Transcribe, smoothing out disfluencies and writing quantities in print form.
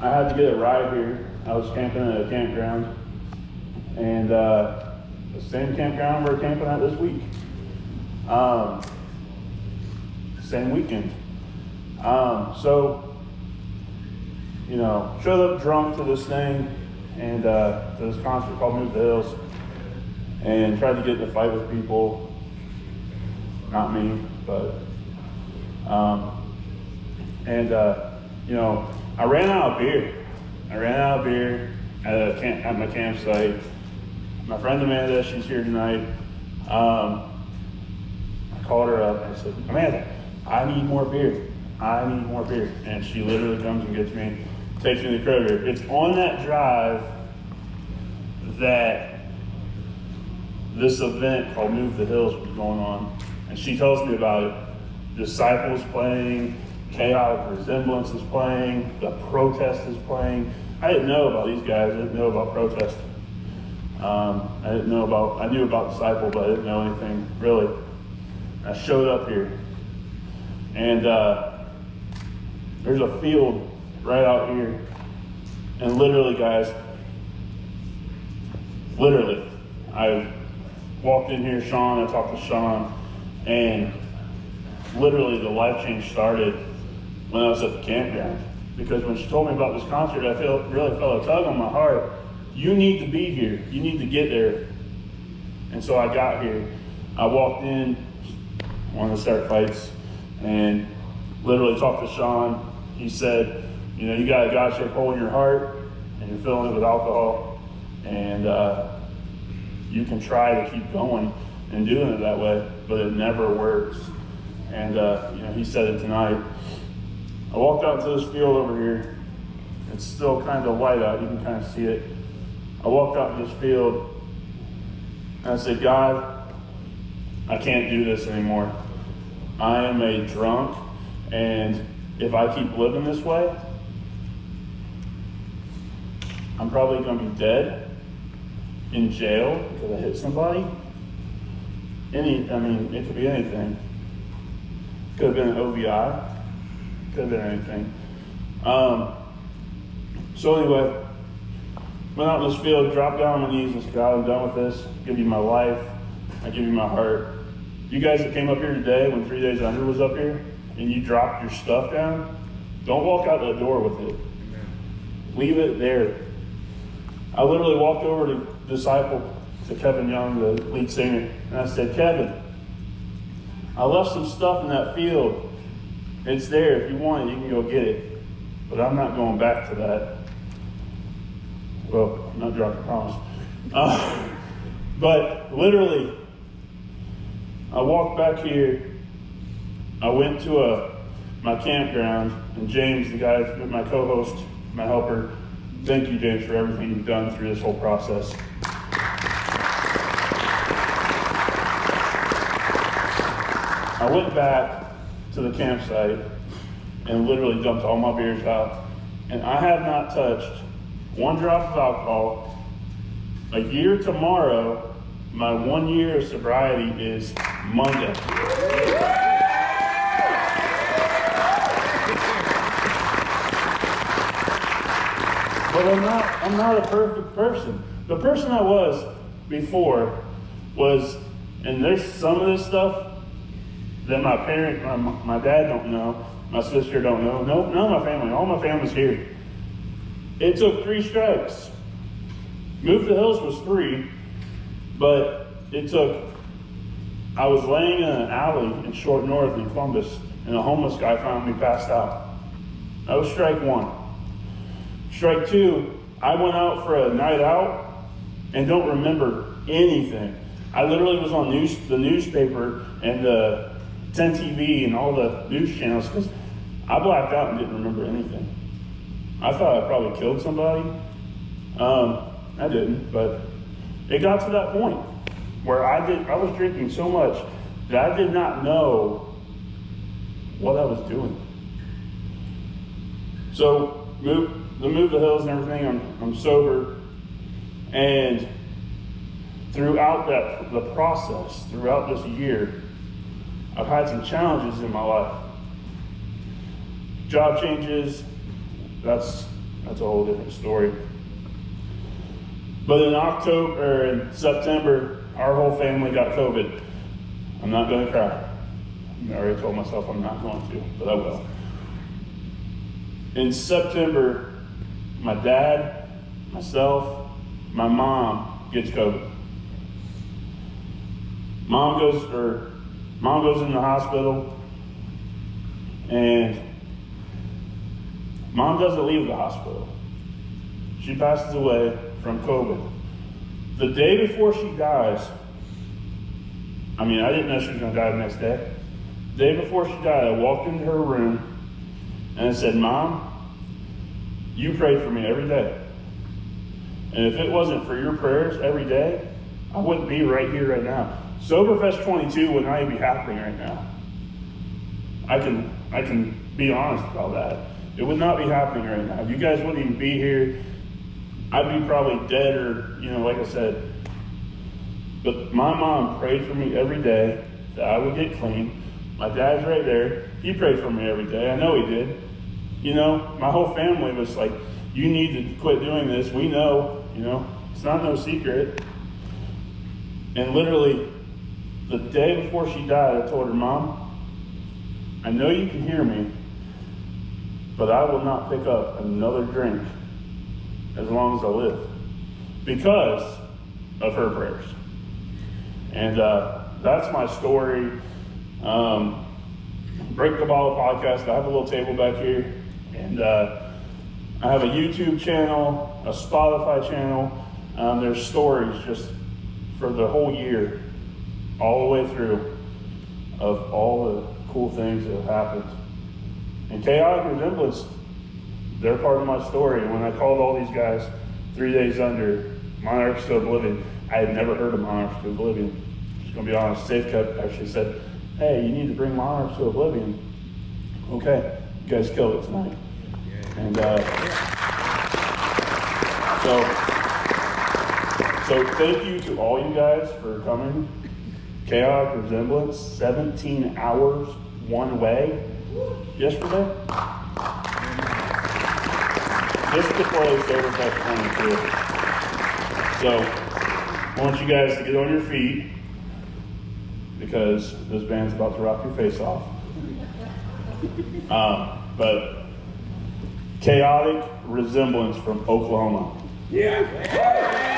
I had to get a ride here. I was camping at a campground, and the same campground we're camping at this week. Same weekend. So, you know, showed up drunk to this thing and to this concert called Move the Hills, and tried to get in a fight with people. Not me, but you know, I ran out of beer. At my campsite. My friend Amanda, she's here tonight. I called her up and I said, Amanda, I need more beer. And she literally comes and gets me, takes me to Kroger. It's on that drive that this event called Move the Hills was going on. And she tells me about it. Disciples playing, Chaotic Resemblance is playing, The Protest is playing. I didn't know about these guys. I didn't know about Protest. I knew about Disciple, but I didn't know anything really. I showed up here, and there's a field right out here, and literally, guys, I walked in here, I talked to Sean, and literally the life change started when I was at the campground. Because when she told me about this concert, I really felt a tug on my heart. You need to be here. You need to get there. And so I got here. I walked in, wanted to start fights, and literally talked to Sean. He said, you know, you got a God-shaped hole in your heart, and you're filling it with alcohol, and you can try to keep going and doing it that way, but it never works. And you know, he said it tonight. I walked out to this field over here. It's still kind of light out, you can kind of see it. I walked out to this field and I said, God, I can't do this anymore. I am a drunk, and if I keep living this way, I'm probably going to be dead, in jail because I hit somebody. It could be anything. Could have been an OVI. Could have been anything. So anyway, went out in this field, dropped down on my knees and said, God, I'm done with this. I give you my life. I give you my heart. You guys that came up here today when 3 Days Under was up here and you dropped your stuff down, don't walk out the door with it. Leave it there. I literally walked over to Disciple, to Kevin Young, the lead singer, and I said, Kevin, I left some stuff in that field. It's there. If you want it, you can go get it. But I'm not going back to that. Well, I'm not dropping a promise. But literally, I walked back here. I went to my campground, and James, the guy, my co-host, my helper, thank you, James, for everything you've done through this whole process. I went back to the campsite and literally dumped all my beers out. And I have not touched one drop of alcohol. A year tomorrow, my 1 year of sobriety is Monday. But I'm not a perfect person. The person I was before was, and there's some of this stuff that my dad don't know, my sister don't know, no, none of my family, all my family's here. It took 3 strikes. Move the Hills was 3, but I was laying in an alley in Short North in Columbus, and a homeless guy found me passed out. That was strike 1. Strike 2, I went out for a night out and don't remember anything. I literally was on the newspaper and the 10 TV and all the news channels because I blacked out and didn't remember anything. I thought I probably killed somebody. I didn't, but it got to that point where I was drinking so much that I did not know what I was doing. So move the hills and everything, I'm sober. And throughout the process, throughout this year, I've had some challenges in my life. Job changes, that's a whole different story. But in September, our whole family got COVID. I'm not gonna cry. I already told myself I'm not going to, but I will. In September, my dad, myself, my mom gets COVID. Mom goes in the hospital, and Mom doesn't leave the hospital. She passes away from COVID. The day before she dies, I didn't know she was gonna die the next day. The day before she died, I walked into her room and I said, Mom, you prayed for me every day. And if it wasn't for your prayers every day, I wouldn't be right here right now. SoberFest 22 would not even be happening right now. I can be honest about that. It would not be happening right now. You guys wouldn't even be here. I'd be probably dead or, like I said. But my mom prayed for me every day that I would get clean. My dad's right there. He prayed for me every day. I know he did. My whole family was like, you need to quit doing this. We know, it's not no secret. And literally, the day before she died, I told her, Mom, I know you can hear me, but I will not pick up another drink as long as I live because of her prayers. And that's my story. Break the Bottle podcast. I have a little table back here, and I have a YouTube channel, a Spotify channel. There's stories just for the whole year, all the way through, of all the cool things that have happened. And Chaotic Resemblance, they're part of my story. And when I called all these guys 3 days under Monarchs to Oblivion, I had never heard of Monarchs to Oblivion. Just gonna be honest, Safe Cup actually said, hey, you need to bring Monarchs to Oblivion. Okay, you guys killed it tonight. And so thank you to all you guys for coming. Chaotic Resemblance, 17 hours one way yesterday. Just to play SoberFest 22. So I want you guys to get on your feet because this band's about to rock your face off. But Chaotic Resemblance from Oklahoma. Yeah.